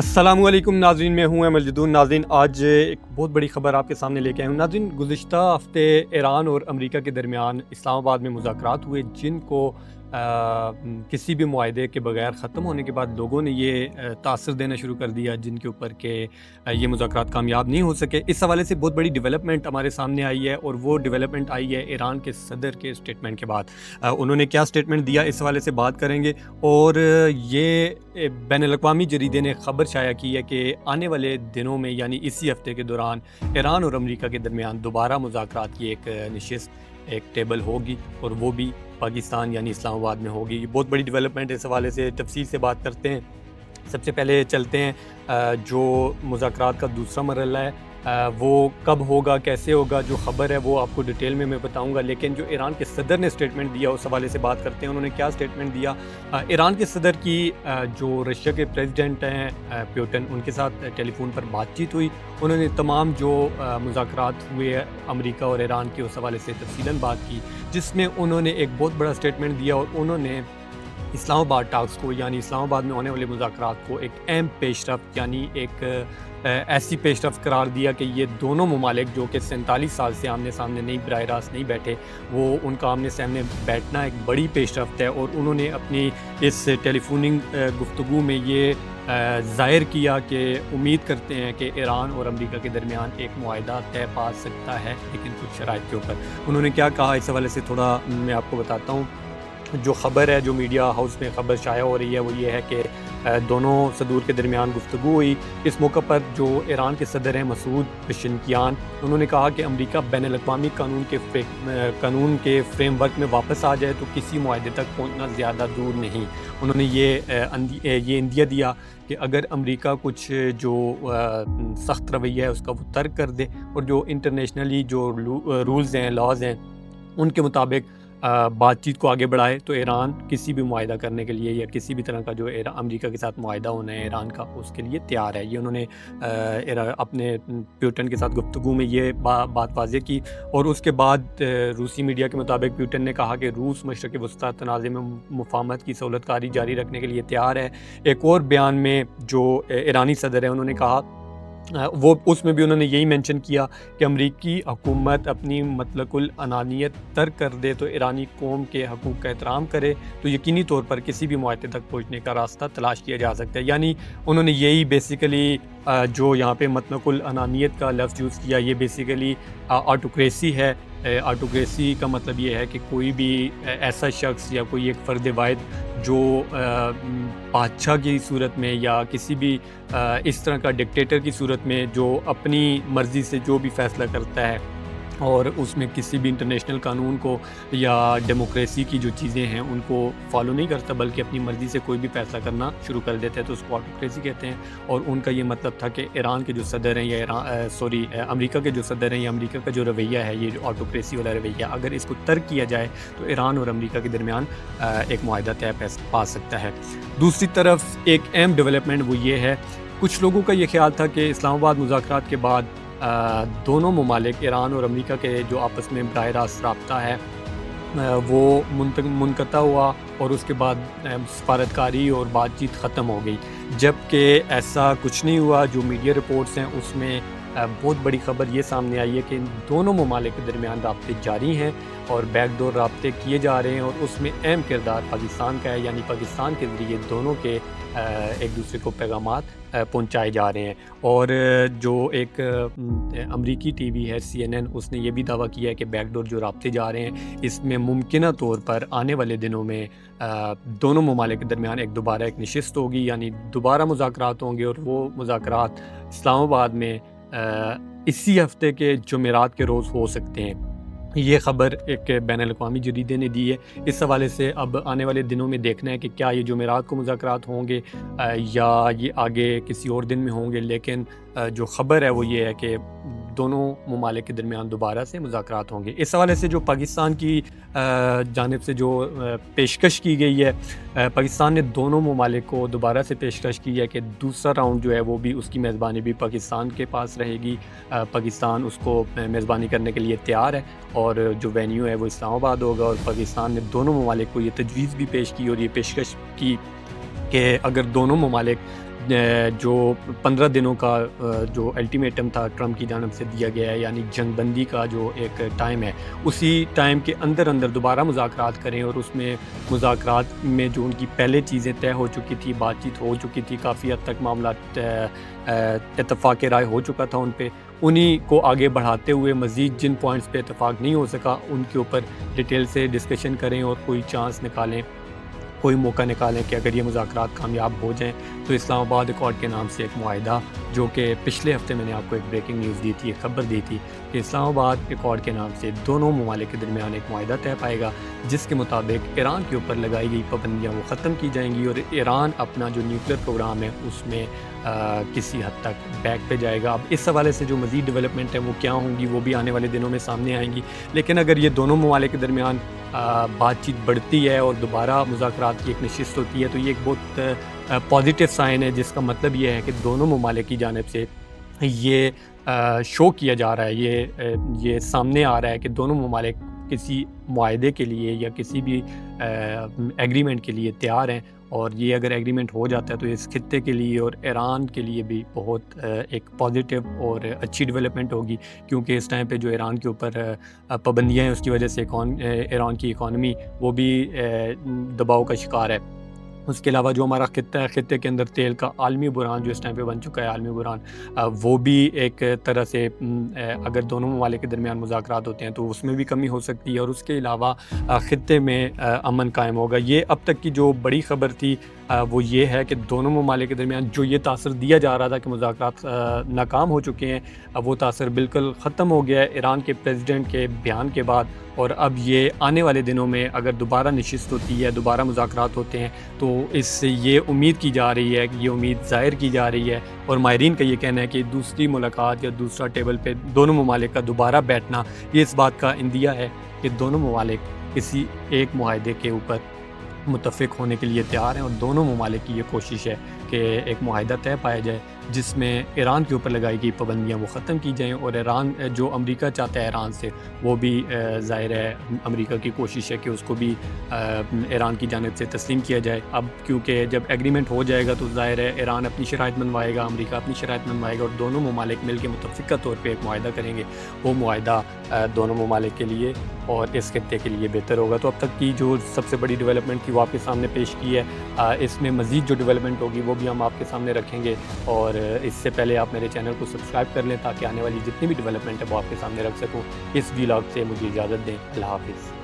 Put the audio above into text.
अस्सलामु अलैकुम नाज़रीन, मैं हूँ अमल जदून। नाज़रीन, आज एक बहुत बड़ी ख़बर आपके सामने लेके आया हूँ। नाज़रीन, गुज़िश्ता हफ़्ते ईरान और अमेरिका के दरमियान इस्लामाबाद में मुज़ाकरात हुए, जिनको किसी भी मुआहदे के बगैर ख़त्म होने के बाद लोगों ने ये तासर देना शुरू कर दिया जिनके ऊपर के ये मुज़ाकरात कामयाब नहीं हो सके। इस हवाले से बहुत बड़ी डेवलपमेंट हमारे सामने आई है, और वो डेवलपमेंट आई है ईरान के सदर के स्टेटमेंट के बाद। उन्होंने क्या स्टेटमेंट दिया, इस हवाले से बात करेंगे। और ये बैनुल-अक़वामी जरीदे ने ख़बर शाया की है कि आने वाले दिनों में, यानी इसी हफ़्ते के दौरान, ईरान और अमेरिका के दरमियान दोबारा मुज़ाकरात की एक नशिस्त, एक टेबल होगी, और वो भी पाकिस्तान यानी इस्लामाबाद में होगी। ये बहुत बड़ी डेवलपमेंट है। इस हवाले से तफसील से बात करते हैं। सबसे पहले चलते हैं जो मुज़ाकरात का दूसरा मरहला है, वो कब होगा, कैसे होगा। जो ख़बर है वो आपको डिटेल में मैं बताऊंगा, लेकिन जो ईरान के सदर ने स्टेटमेंट दिया उस हवाले से बात करते हैं। उन्होंने क्या स्टेटमेंट दिया। ईरान के सदर की जो रशिया के प्रेसिडेंट हैं पुतिन, उनके साथ टेलीफोन पर बातचीत हुई। उन्होंने तमाम जो मुज़ाकरात हुए अमेरिका और ईरान के, उस हवाले से तफसीलन बात की, जिसमें उन्होंने एक बहुत बड़ा स्टेटमेंट दिया, और उन्होंने इस्लामाबाद टॉक्स को, यानी इस्लामाबाद में होने वाले मुज़ाकरात को, एक अहम पेशरफ्त, यानी एक ऐसी पेशरफ्त करार दिया कि ये दोनों ममालिक जो कि 47 साल से आमने सामने नहीं, बराह रास्त नहीं बैठे, वो उनका आमने सामने बैठना एक बड़ी पेशरफ्त है। और उन्होंने अपनी इस टेलीफोनिंग गुफ्तगू में ये ज़ाहिर किया कि उम्मीद करते हैं कि ईरान और अमेरिका के दरमियान एक मुआहदा तय पा सकता है, लेकिन कुछ शराइत के ऊपर। उन्होंने क्या कहा, इस हवाले से थोड़ा मैं आपको बताता हूँ। जो ख़बर है, जो मीडिया हाउस में ख़बर शाया हो रही है, वो ये है कि दोनों सदूर के दरमियान गुफ्तगू हुई। इस मौका पर जो ईरान के सदर हैं मसूद पेज़ेश्कियान, उन्होंने कहा कि अमेरिका बैनुल-अक़वामी कानून के फ्रेमवर्क में वापस आ जाए तो किसी मुआहदे तक पहुंचना ज़्यादा दूर नहीं। उन्होंने ये इंदिया दिया कि अगर अमेरिका कुछ जो सख्त रवैया है उसका वो तर्क कर दे, और जो इंटरनेशनली जो रूल्स हैं, लॉज़ हैं, उनके मुताबिक बातचीत को आगे बढ़ाए, तो ईरान किसी भी मुआहदा करने के लिए, या किसी भी तरह का जो अमेरिका के साथ मुआहदा होना है ईरान का, उसके लिए तैयार है। ये उन्होंने अपने पुतिन के साथ गुफ्तगू में ये बात वाज़ेह की। और उसके बाद रूसी मीडिया के मुताबिक पुतिन ने कहा कि रूस मशरक़ वस्ता तनाज़े में मुफाहमत की सहूलतकारी जारी रखने के लिए तैयार है। एक और बयान में जो ईरानी सदर है, उन्होंने कहा, वो उसमें भी उन्होंने यही मेंशन किया कि अमरीकी हुकूमत अपनी मतलकुल अनानियत तर्क कर दे तो ईरानी कौम के हकूक़ का एहतराम करे, तो यकीनी तौर पर किसी भी मुआहदे तक पहुँचने का रास्ता तलाश किया जा सकता है। यानी उन्होंने यही बेसिकली जो यहाँ पे मतलकुल अनानियत का लफ्ज़ यूज़ किया, ये बेसिकली ऑटोक्रेसी है। ऑटोक्रेसी का मतलब ये है कि कोई भी ऐसा शख्स या कोई एक फ़र्द वाहिद जो बादशाह की सूरत में, या किसी भी इस तरह का डिक्टेटर की सूरत में, जो अपनी मर्ज़ी से जो भी फ़ैसला करता है, और उसमें किसी भी इंटरनेशनल कानून को या डेमोक्रेसी की जो चीज़ें हैं उनको फॉलो नहीं करता, बल्कि अपनी मर्ज़ी से कोई भी फ़ैसला करना शुरू कर देता है, तो उसको ऑटोक्रेसी कहते हैं। और उनका ये मतलब था कि ईरान के जो सदर हैं, या अमेरिका के जो सदर हैं, या अमेरिका का जो रवैया है, ये ऑटोक्रेसी वाला रवैया, अगर इसको तर्क किया जाए तो ईरान और अमेरिका के दरमियान एक मुआहदा तय पा सकता है। दूसरी तरफ एक अहम डेवलपमेंट वो ये है, कुछ लोगों का ये ख्याल था कि इस्लामाबाद मुज़ाकरात के बाद दोनों ममालिक, ईरान और अमेरिका के जो आपस में बराह रास्त रब्ता है, वो मुनक़ता हुआ, और उसके बाद सफारतकारी और बातचीत ख़त्म हो गई, जबकि ऐसा कुछ नहीं हुआ। जो मीडिया रिपोर्ट्स हैं उसमें बहुत बड़ी ख़बर ये सामने आई है कि इन दोनों ममालिक के दरमियान राब्ते जारी हैं, और बैकडोर राब्ते किए जा रहे हैं, और उसमें अहम किरदार पाकिस्तान का है। यानी पाकिस्तान के ज़रिए दोनों के एक दूसरे को पैगामात पहुंचाए जा रहे हैं। और जो एक अमरीकी टीवी है CNN, उसने ये भी दावा किया है कि बैकडोर जो राब्ते जा रहे हैं, इसमें मुमकिना तौर पर आने वाले दिनों में दोनों ममालिक के दरमियान दोबारा एक नशिस्त होगी, यानी दोबारा मुज़ाकरात होंगे, और वो मुज़ाकरात इस्लामाबाद में इसी हफ़्ते के जुमेरात के रोज़ हो सकते हैं। ये ख़बर एक बैनुल-अक़वामी जरीदे ने दी है। इस हवाले से अब आने वाले दिनों में देखना है कि क्या ये जुमेरात को मुज़ाकरात होंगे, या ये आगे किसी और दिन में होंगे। लेकिन जो ख़बर है वो ये है कि दोनों ममालिक के दरमियान दोबारा से मुज़ाकरात होंगे। इस हवाले से जो पाकिस्तान की जानिब से जो पेशकश की गई है, पाकिस्तान ने दोनों ममालिक को दोबारा से पेशकश की है कि दूसरा राउंड जो है वो भी, उसकी मेज़बानी भी पाकिस्तान के पास रहेगी। पाकिस्तान उसको मेज़बानी करने के लिए तैयार है, और जो वेन्यू है वो इस्लामाबाद होगा। और पाकिस्तान ने दोनों ममालिक को ये तजवीज़ भी पेश की, और ये पेशकश की कि अगर दोनों ममालिक جو 15 دنوں کا جو الٹیمیٹم تھا ٹرمپ کی جانب سے دیا گیا ہے، یعنی جنگ بندی کا جو ایک ٹائم ہے، اسی ٹائم کے اندر دوبارہ مذاکرات کریں، اور اس میں مذاکرات میں جو ان کی پہلے چیزیں طے ہو چکی تھی، بات چیت ہو چکی تھی، کافی حد تک معاملات اتفاق رائے ہو چکا تھا ان پہ، انہی کو آگے بڑھاتے ہوئے مزید جن پوائنٹس پہ اتفاق نہیں ہو سکا ان کے اوپر ڈیٹیل سے ڈسکشن کریں، اور کوئی چانس نکالیں، کوئی موقع نکالیں کہ اگر یہ مذاکرات کامیاب ہو جائیں تو اسلام آباد ایکارڈ کے نام سے ایک معاہدہ، جو کہ پچھلے ہفتے میں نے آپ کو ایک بریکنگ نیوز دی تھی، ایک خبر دی تھی کہ اسلام آباد ایکارڈ کے نام سے دونوں ممالک کے درمیان ایک معاہدہ طے پائے گا، جس کے مطابق ایران کے اوپر لگائی گئی پابندیاں وہ ختم کی جائیں گی، اور ایران اپنا جو نیوکلیر پروگرام ہے اس میں کسی حد تک بیک پہ جائے گا۔ اب اس حوالے سے جو مزید ڈیولپمنٹ ہیں وہ کیا ہوں گی، وہ بھی آنے والے دنوں میں سامنے آئیں گی، لیکن اگر یہ دونوں ممالک کے درمیان بات چیت بڑھتی ہے اور دوبارہ مذاکرات کی ایک نشست ہوتی ہے تو یہ ایک بہت پازیٹیو سائن ہے، جس کا مطلب یہ ہے کہ دونوں ممالک کی جانب سے یہ شو کیا جا رہا ہے، یہ سامنے آ رہا ہے کہ دونوں ممالک کسی معاہدے کے لیے یا کسی بھی ایگریمنٹ کے لیے تیار ہیں، اور یہ اگر ایگریمنٹ ہو جاتا ہے تو اس خطے کے لیے اور ایران کے لیے بھی بہت ایک پازیٹیو اور اچھی ڈیولپمنٹ ہوگی، کیونکہ اس ٹائم پہ جو ایران کے اوپر پابندیاں ہیں اس کی وجہ سے ایران کی اکانومی وہ بھی دباؤ کا شکار ہے۔ اس کے علاوہ جو ہمارا خطہ ہے، خطے کے اندر تیل کا عالمی بحران جو اس ٹائم پہ بن چکا ہے، عالمی بحران، وہ بھی ایک طرح سے اگر دونوں ممالک کے درمیان مذاکرات ہوتے ہیں تو اس میں بھی کمی ہو سکتی ہے، اور اس کے علاوہ خطے میں امن قائم ہوگا۔ یہ اب تک کی جو بڑی خبر تھی وہ یہ ہے کہ دونوں ممالک کے درمیان جو یہ تاثر دیا جا رہا تھا کہ مذاکرات ناکام ہو چکے ہیں، وہ تاثر بالکل ختم ہو گیا ہے ایران کے پریزیڈنٹ کے بیان کے بعد، اور اب یہ آنے والے دنوں میں اگر دوبارہ نشست ہوتی ہے، دوبارہ مذاکرات ہوتے ہیں تو اس سے یہ امید کی جا رہی ہے، یہ امید ظاہر کی جا رہی ہے، اور ماہرین کا یہ کہنا ہے کہ دوسری ملاقات یا دوسرا ٹیبل پہ دونوں ممالک کا دوبارہ بیٹھنا یہ اس بات کا اندیہ ہے کہ دونوں ممالک کسی ایک معاہدے کے اوپر متفق ہونے کے لیے تیار ہیں، اور دونوں ممالک کی یہ کوشش ہے کہ ایک معاہدہ طے پایا جائے جس میں ایران کے اوپر لگائی گئی پابندیاں وہ ختم کی جائیں، اور ایران جو امریکہ چاہتا ہے ایران سے، وہ بھی ظاہر ہے امریکہ کی کوشش ہے کہ اس کو بھی ایران کی جانب سے تسلیم کیا جائے۔ اب کیونکہ جب ایگریمنٹ ہو جائے گا تو ظاہر ہے ایران اپنی شرائط منوائے گا، امریکہ اپنی شرائط منوائے گا، اور دونوں ممالک مل کے متفقہ طور پہ ایک معاہدہ کریں گے، وہ معاہدہ دونوں ممالک کے لیے اور اس خطے کے لیے بہتر ہوگا۔ تو اب تک کی جو سب سے بڑی ڈیولپمنٹ تھی وہ آپ کے سامنے پیش کی ہے، اس میں مزید جو ڈیولپمنٹ ہوگی وہ بھی ہم آپ کے سامنے رکھیں گے، اور اس سے پہلے آپ میرے چینل کو سبسکرائب کر لیں تاکہ آنے والی جتنی بھی ڈیولپمنٹ ہے وہ آپ کے سامنے رکھ سکوں۔ اس ویلاگ سے مجھے اجازت دیں، اللہ حافظ۔